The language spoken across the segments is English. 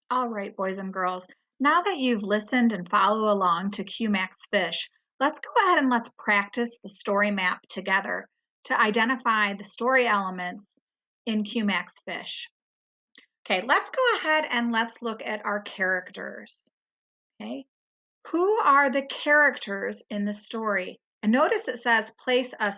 All right, boys and girls, now that you've listened and follow along to QMAX Fish, let's go ahead and let's practice the story map together to identify the story elements in QMAX Fish. Okay, let's go ahead and let's look at our characters. Okay, who are the characters in the story? And notice it says place a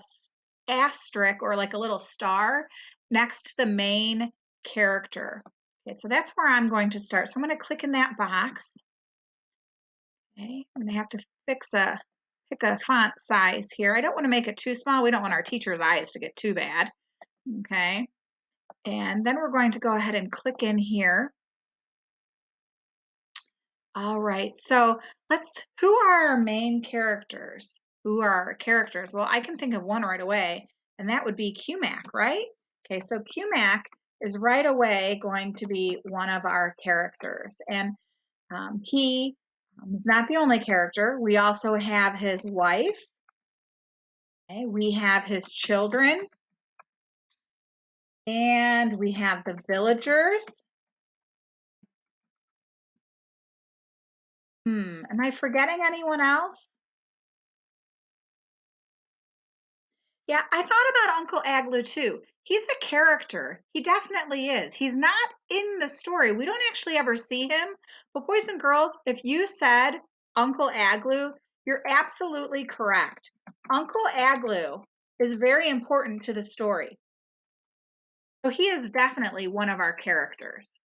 asterisk or like a little star next to the main character. Okay, so that's where I'm going to start. So I'm going to click in that box. Okay, I'm going to have to pick a font size here. I don't want to make it too small. We don't want our teacher's eyes to get too bad. Okay, and then we're going to go ahead and click in here. All right, so who are our main characters? Who are our characters? Well, I can think of one right away, and that would be QMAC, right? Okay, so QMAC is right away going to be one of our characters. And he is not the only character. We also have his wife. Okay, we have his children. And we have the villagers. Am I forgetting anyone else? Yeah, I thought about Uncle Aglu too. He's a character. He definitely is. He's not in the story. We don't actually ever see him. But boys and girls, if you said Uncle Aglu, you're absolutely correct. Uncle Aglu is very important to the story. So he is definitely one of our characters.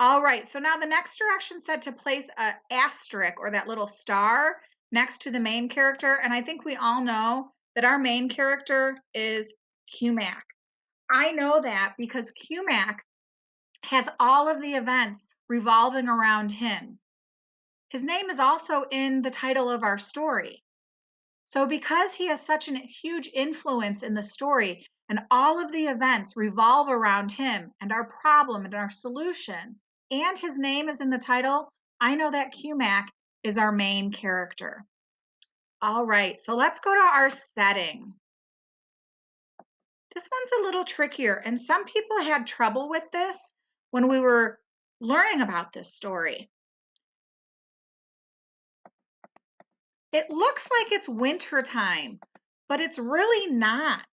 All right, so now the next direction said to place an asterisk or that little star next to the main character. And I think we all know that our main character is QMAC. I know that because QMAC has all of the events revolving around him. His name is also in the title of our story. So because he has such a huge influence in the story and all of the events revolve around him and our problem and our solution, and his name is in the title, I know that QMAC is our main character. All right, so let's go to our setting. This one's a little trickier, and some people had trouble with this when we were learning about this story. It looks like it's winter time, but it's really not.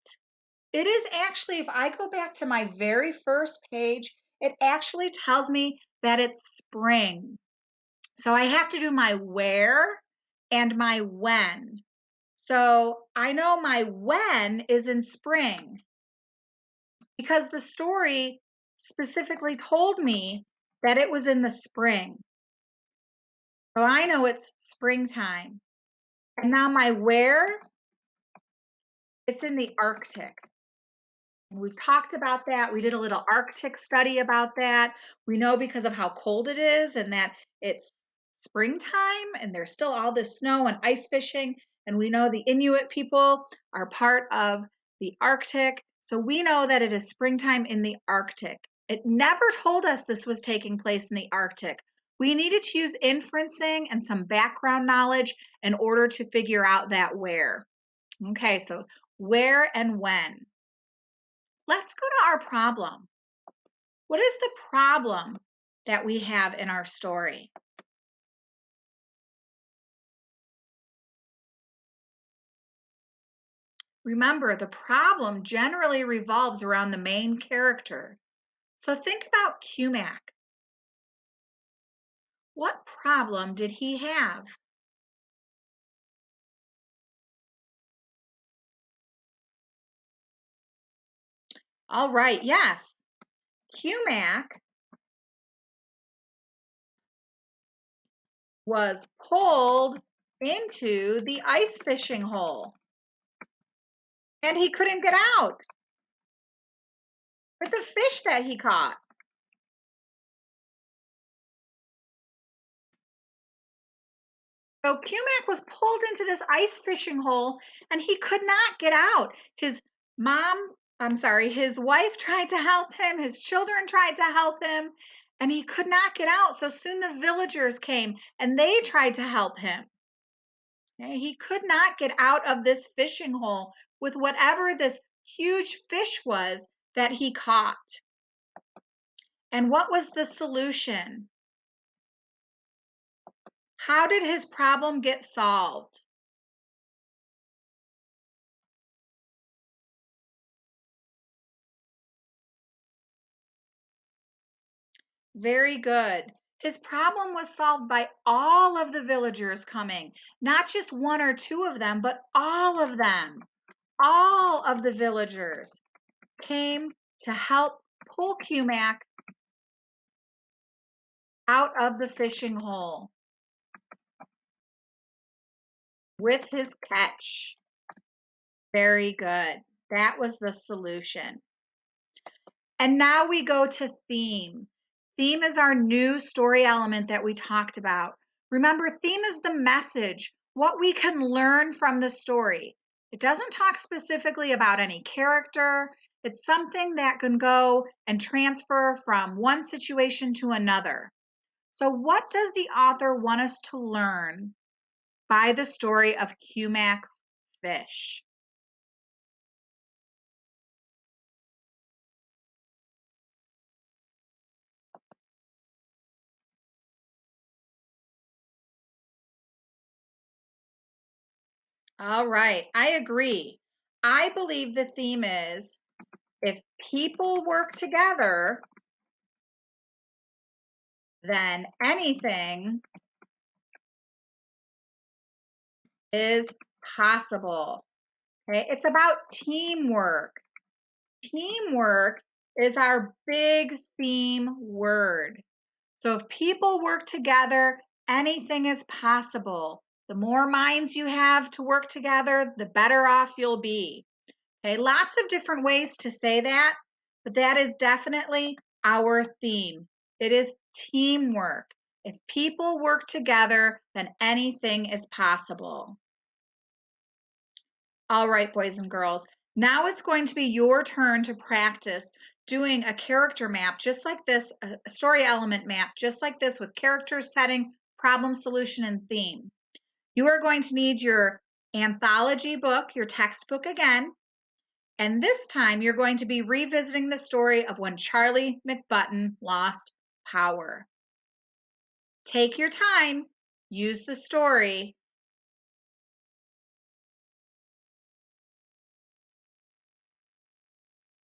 It is actually, if I go back to my very first page, it actually tells me that it's spring. So I have to do my where and my when. So I know my when is in spring because the story specifically told me that it was in the spring. So I know it's springtime. And now my where, it's in the Arctic. We've talked about that. We did a little Arctic study about that. We know because of how cold it is and that it's springtime and there's still all this snow and ice fishing. And we know the Inuit people are part of the Arctic. So we know that it is springtime in the Arctic. It never told us this was taking place in the Arctic. We needed to use inferencing and some background knowledge in order to figure out that where. Okay, so where and when. Let's go to our problem. What is the problem that we have in our story? Remember, the problem generally revolves around the main character. So think about QMAC. What problem did he have? All right, yes. QMAC was pulled into the ice fishing hole and he couldn't get out with the fish that he caught. So QMAC was pulled into this ice fishing hole and he could not get out. His wife tried to help him, his children tried to help him, and he could not get out. So soon the villagers came and they tried to help him. Okay, he could not get out of this fishing hole with whatever this huge fish was that he caught. And what was the solution? How did his problem get solved? Very good. His problem was solved by all of the villagers coming, not just one or two of them, but all of them. All of the villagers came to help pull Cumac out of the fishing hole with his catch. Very good. That was the solution. And now we go to theme. Theme is our new story element that we talked about. Remember, theme is the message, what we can learn from the story. It doesn't talk specifically about any character. It's something that can go and transfer from one situation to another. So, what does the author want us to learn by the story of Cumac's fish? All right, I agree. I believe the theme is if people work together, then anything is possible. Okay, it's about teamwork. Teamwork is our big theme word. So if people work together, anything is possible. The more minds you have to work together, the better off you'll be. Okay, lots of different ways to say that, but that is definitely our theme. It is teamwork. If people work together, then anything is possible. All right, boys and girls, now it's going to be your turn to practice doing a character map just like this, a story element map just like this with character, setting, problem, solution, and theme. You are going to need your anthology book, your textbook again, and this time you're going to be revisiting the story of when Charlie McButton lost power. Take your time, use the story,